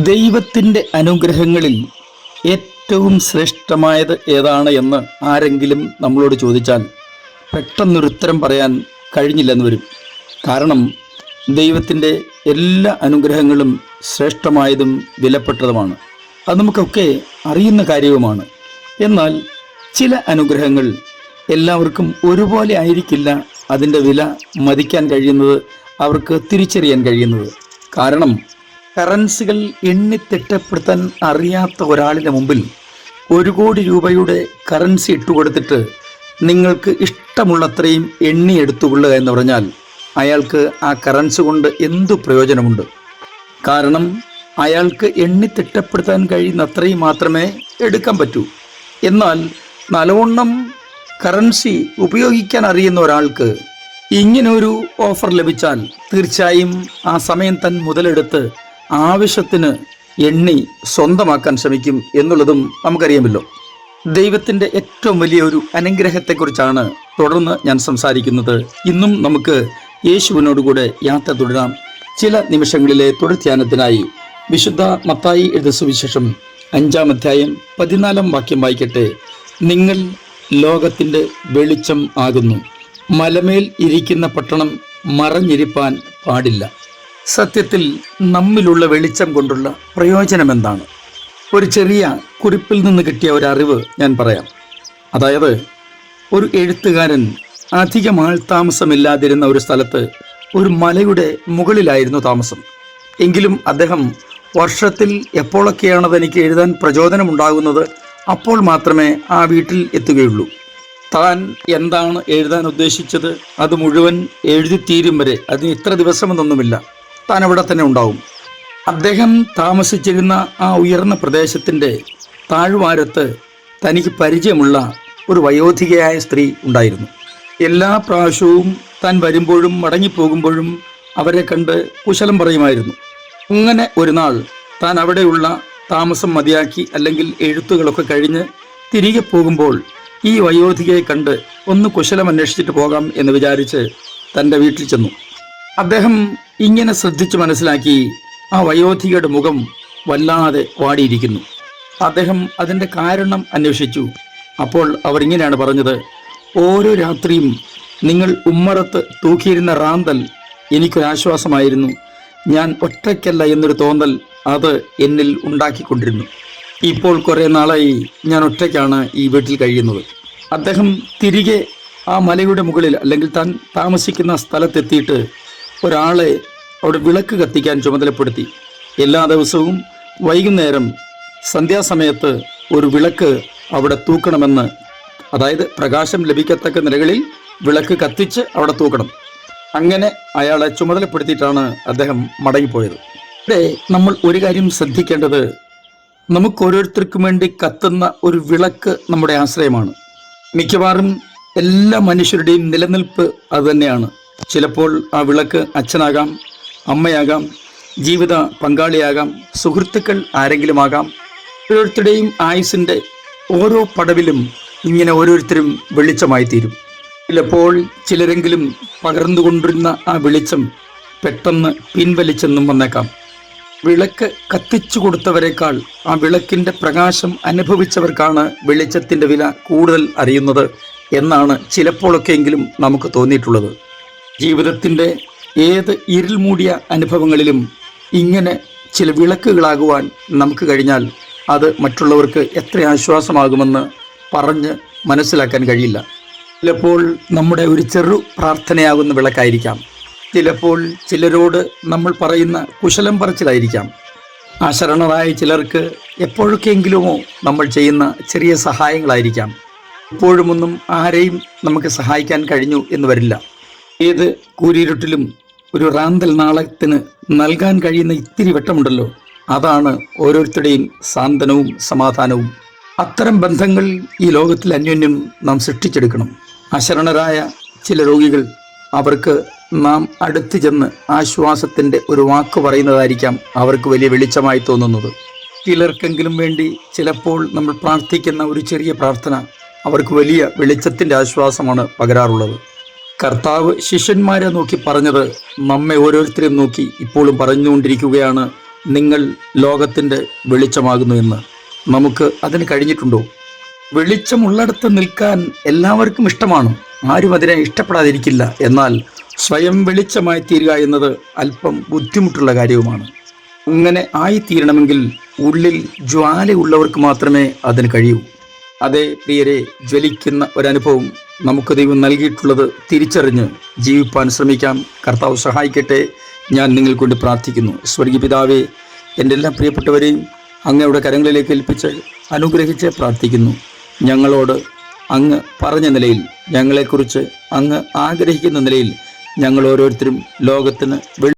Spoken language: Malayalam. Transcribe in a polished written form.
ദൈവത്തിൻ്റെ അനുഗ്രഹങ്ങളിൽ ഏറ്റവും ശ്രേഷ്ഠമായത് ഏതാണ് എന്ന് ആരെങ്കിലും നമ്മളോട് ചോദിച്ചാൽ പെട്ടെന്നൊരുത്തരം പറയാൻ കഴിഞ്ഞില്ലെന്ന് വരും. കാരണം ദൈവത്തിൻ്റെ എല്ലാ അനുഗ്രഹങ്ങളും ശ്രേഷ്ഠമായതും വിലപ്പെട്ടതുമാണ്. അത് നമുക്കൊക്കെ അറിയുന്ന കാര്യവുമാണ്. എന്നാൽ ചില അനുഗ്രഹങ്ങൾ എല്ലാവർക്കും ഒരുപോലെ ആയിരിക്കില്ല അതിൻ്റെ വില മതിക്കാൻ കഴിയുന്നത്, അവർക്ക് തിരിച്ചറിയാൻ കഴിയുന്നത്. കാരണം കറൻസികൾ എണ്ണിത്തിട്ടപ്പെടുത്താൻ അറിയാത്ത ഒരാളിൻ്റെ മുമ്പിൽ 1 കോടി രൂപയുടെ കറൻസി ഇട്ടുകൊടുത്തിട്ട് നിങ്ങൾക്ക് ഇഷ്ടമുള്ളത്രയും എണ്ണി എടുത്തുകൊള്ളുക എന്ന് പറഞ്ഞാൽ അയാൾക്ക് ആ കറൻസി കൊണ്ട് എന്തു പ്രയോജനമുണ്ട്? കാരണം അയാൾക്ക് എണ്ണിത്തിട്ടപ്പെടുത്താൻ കഴിയുന്ന അത്രയും മാത്രമേ എടുക്കാൻ പറ്റൂ. എന്നാൽ നല്ലവണ്ണം കറൻസി ഉപയോഗിക്കാൻ അറിയുന്ന ഒരാൾക്ക് ഇങ്ങനൊരു ഓഫർ ലഭിച്ചാൽ തീർച്ചയായും ആ സമയം താൻ മുതലെടുത്ത് ആവശ്യത്തിന് എണ്ണി സ്വന്തമാക്കാൻ ശ്രമിക്കും എന്നുള്ളതും നമുക്കറിയാമല്ലോ. ദൈവത്തിൻ്റെ ഏറ്റവും വലിയൊരു അനുഗ്രഹത്തെക്കുറിച്ചാണ് തുടർന്ന് ഞാൻ സംസാരിക്കുന്നത്. ഇന്നും നമുക്ക് യേശുവിനോടുകൂടെ യാത്ര തുടരാം. ചില നിമിഷങ്ങളിലെ തുടർധ്യാനത്തിനായി വിശുദ്ധ മത്തായി എഴുതിയ സുവിശേഷം 5-ാം അധ്യായം 14-ാം വാക്യം വായിക്കട്ടെ. നിങ്ങൾ ലോകത്തിൻ്റെ വെളിച്ചം ആകുന്നു. മലമേൽ ഇരിക്കുന്ന പട്ടണം മറഞ്ഞിരിപ്പാൻ പാടില്ല. സത്യത്തിൽ നമ്മിലുള്ള വെളിച്ചം കൊണ്ടുള്ള പ്രയോജനം എന്താണ്? ഒരു ചെറിയ കുറിപ്പിൽ നിന്ന് കിട്ടിയ ഒരു അറിവ് ഞാൻ പറയാം. അതായത്, ഒരു എഴുത്തുകാരൻ അധികം ആൾ താമസമില്ലാതിരുന്ന ഒരു സ്ഥലത്ത് ഒരു മലയുടെ മുകളിലായിരുന്നു താമസം. എങ്കിലും അദ്ദേഹം വർഷത്തിൽ എപ്പോഴൊക്കെയാണ് തനിക്ക് എഴുതാൻ പ്രചോദനമുണ്ടാകുന്നത് അപ്പോൾ മാത്രമേ ആ വീട്ടിൽ എത്തുകയുള്ളൂ. താൻ എന്താണ് എഴുതാൻ ഉദ്ദേശിച്ചത് അത് മുഴുവൻ എഴുതിത്തീരും വരെ, അതിന് ഇത്ര ദിവസമെന്നൊന്നുമില്ല, താൻ അവിടെ തന്നെ ഉണ്ടാവും. അദ്ദേഹം താമസിച്ചിരുന്ന ആ ഉയർന്ന പ്രദേശത്തിൻ്റെ താഴ്വാരത്ത് തനിക്ക് പരിചയമുള്ള ഒരു വയോധികയായ സ്ത്രീ ഉണ്ടായിരുന്നു. എല്ലാ പ്രാവശ്യവും താൻ വരുമ്പോഴും മടങ്ങിപ്പോകുമ്പോഴും അവരെ കണ്ട് കുശലം പറയുമായിരുന്നു. അങ്ങനെ ഒരു നാൾ താൻ അവിടെയുള്ള താമസം മതിയാക്കി, അല്ലെങ്കിൽ എഴുത്തുകളൊക്കെ കഴിഞ്ഞ് തിരികെ പോകുമ്പോൾ ഈ വയോധികയെ കണ്ട് ഒന്ന് കുശലം അന്വേഷിച്ചിട്ട് പോകാം എന്ന് വിചാരിച്ച് തൻ്റെ വീട്ടിൽ ചെന്നു. അദ്ദേഹം ഇങ്ങനെ ശ്രദ്ധിച്ച് മനസ്സിലാക്കി, ആ വയോധികയുടെ മുഖം വല്ലാതെ വാടിയിരിക്കുന്നു. അദ്ദേഹം അതിൻ്റെ കാരണം അന്വേഷിച്ചു. അപ്പോൾ അവർ ഇങ്ങനെയാണ് പറഞ്ഞത്: ഓരോ രാത്രിയും നിങ്ങൾ ഉമ്മറത്ത് തൂക്കിയിരുന്ന റാന്തൽ എനിക്കൊരാശ്വാസമായിരുന്നു. ഞാൻ ഒറ്റയ്ക്കല്ല എന്നൊരു തോന്നൽ അത് എന്നിൽ ഉണ്ടാക്കിക്കൊണ്ടിരുന്നു. ഇപ്പോൾ കുറേ നാളായി ഞാൻ ഒറ്റയ്ക്കാണ് ഈ വീട്ടിൽ കഴിയുന്നത്. അദ്ദേഹം തിരികെ ആ മലയുടെ മുകളിൽ, അല്ലെങ്കിൽ താൻ താമസിക്കുന്ന സ്ഥലത്തെത്തിയിട്ട് ഒരാളെ അവിടെ വിളക്ക് കത്തിക്കാൻ ചുമതലപ്പെടുത്തി. എല്ലാ ദിവസവും വൈകുന്നേരം സന്ധ്യാസമയത്ത് ഒരു വിളക്ക് അവിടെ തൂക്കണമെന്ന്, അതായത് പ്രകാശം ലഭിക്കത്തക്ക നിലകളിൽ വിളക്ക് കത്തിച്ച് അവിടെ തൂക്കണം. അങ്ങനെ അയാളെ ചുമതലപ്പെടുത്തിയിട്ടാണ് അദ്ദേഹം മടങ്ങിപ്പോയത്. ഇവിടെ നമ്മൾ ഒരു കാര്യം ശ്രദ്ധിക്കേണ്ടത്, നമുക്ക് ഓരോരുത്തർക്കും വേണ്ടി കത്തുന്ന ഒരു വിളക്ക് നമ്മുടെ ആശ്രയമാണ്. മിക്കവാറും എല്ലാ മനുഷ്യരുടെയും നിലനിൽപ്പ് അതുതന്നെയാണ്. ചിലപ്പോൾ ആ വിളക്ക് അച്ഛനാകാം, അമ്മയാകാം, ജീവിത പങ്കാളിയാകാം, സുഹൃത്തുക്കൾ ആരെങ്കിലും ആകാം. ഓരോരുത്തരുടെയും ആയുസിൻ്റെ ഓരോ പടവിലും ഇങ്ങനെ ഓരോരുത്തരും വെളിച്ചമായി തീരും. ചിലപ്പോൾ ചിലരെങ്കിലും പകർന്നുകൊണ്ടിരുന്ന ആ വെളിച്ചം പെട്ടെന്ന് പിൻവലിച്ചെന്നും വന്നേക്കാം. വിളക്ക് കത്തിച്ചു കൊടുത്തവരെക്കാൾ ആ വിളക്കിൻ്റെ പ്രകാശം അനുഭവിച്ചവർക്കാണ് വെളിച്ചത്തിൻ്റെ വില കൂടുതൽ അറിയുന്നത് എന്നാണ് ചിലപ്പോഴൊക്കെയെങ്കിലും നമുക്ക് തോന്നിയിട്ടുള്ളത്. ജീവിതത്തിൻ്റെ ഏത് ഇരുൾ മൂടിയ അനുഭവങ്ങളിലും ഇങ്ങനെ ചില വിളക്കുകളാകുവാൻ നമുക്ക് കഴിഞ്ഞാൽ അത് മറ്റുള്ളവർക്ക് എത്ര ആശ്വാസമാകുമെന്ന് പറഞ്ഞ് മനസ്സിലാക്കാൻ കഴിയില്ല. ചിലപ്പോൾ നമ്മുടെ ഒരു ചെറു പ്രാർത്ഥനയാകുന്ന വിളക്കായിരിക്കാം. ചിലപ്പോൾ ചിലരോട് നമ്മൾ പറയുന്ന കുശലം പറച്ചിലായിരിക്കാം. അശരണരായ ചിലർക്ക് എപ്പോഴൊക്കെയെങ്കിലുമോ നമ്മൾ ചെയ്യുന്ന ചെറിയ സഹായങ്ങളായിരിക്കാം. എപ്പോഴുമൊന്നും ആരെയും നമുക്ക് സഹായിക്കാൻ കഴിഞ്ഞു എന്ന് വരില്ല. ഏത് കൂരിരുട്ടിലും ഒരു റാന്തൽ നാളത്തിന് നൽകാൻ കഴിയുന്ന ഇത്തിരി വെട്ടമുണ്ടല്ലോ, അതാണ് ഓരോരുത്തരുടെയും സാന്ത്വനവും സമാധാനവും. അത്തരം ബന്ധങ്ങൾ ഈ ലോകത്തിൽ അന്യോന്യം നാം സൃഷ്ടിച്ചെടുക്കണം. അശരണരായ ചില രോഗികൾ, അവർക്ക് നാം അടുത്ത് ചെന്ന് ആശ്വാസത്തിൻ്റെ ഒരു വാക്ക് പറയുന്നതായിരിക്കാം അവർക്ക് വലിയ വെളിച്ചമായി തോന്നുന്നത്. ചിലർക്കെങ്കിലും വേണ്ടി ചിലപ്പോൾ നമ്മൾ പ്രാർത്ഥിക്കുന്ന ഒരു ചെറിയ പ്രാർത്ഥന അവർക്ക് വലിയ വെളിച്ചത്തിൻ്റെ ആശ്വാസമാണ് പകരാറുള്ളത്. കർത്താവ് ശിഷ്യന്മാരെ നോക്കി പറഞ്ഞത് നമ്മെ ഓരോരുത്തരെയും നോക്കി ഇപ്പോഴും പറഞ്ഞുകൊണ്ടിരിക്കുകയാണ്. നിങ്ങൾ ലോകത്തിൻ്റെ വെളിച്ചമാകുന്നു എന്ന്. നമുക്ക് അതിന് കഴിഞ്ഞിട്ടുണ്ടോ? വെളിച്ചമുള്ളിടത്ത് നിൽക്കാൻ എല്ലാവർക്കും ഇഷ്ടമാണ്, ആരും അതിനെ ഇഷ്ടപ്പെടാതിരിക്കില്ല. എന്നാൽ സ്വയം വെളിച്ചമായി തീരുക എന്നത് അല്പം ബുദ്ധിമുട്ടുള്ള കാര്യവുമാണ്. അങ്ങനെ ആയിത്തീരണമെങ്കിൽ ഉള്ളിൽ ജ്വാലയുള്ളവർക്ക് മാത്രമേ അതിന് കഴിയൂ. അതേ പ്രിയരെ, ജ്വലിക്കുന്ന ഒരനുഭവം നമുക്ക് ദൈവം നൽകിയിട്ടുള്ളത് തിരിച്ചറിഞ്ഞ് ജീവിപ്പാൻ ശ്രമിക്കാം. കർത്താവ് സഹായിക്കട്ടെ. ഞാൻ നിങ്ങൾക്ക് കൊണ്ട് പ്രാർത്ഥിക്കുന്നു. സ്വർഗീയ പിതാവേ, എൻ്റെ എല്ലാ പ്രിയപ്പെട്ടവരെയും അങ്ങയുടെ കരങ്ങളിലേക്ക് ഏൽപ്പിച്ച് അനുഗ്രഹിച്ച് പ്രാർത്ഥിക്കുന്നു. ഞങ്ങളോട് അങ്ങ് പറഞ്ഞ നിലയിൽ, ഞങ്ങളെക്കുറിച്ച് അങ്ങ് ആഗ്രഹിക്കുന്ന നിലയിൽ ഞങ്ങൾ ഓരോരുത്തരും ലോകത്തിന്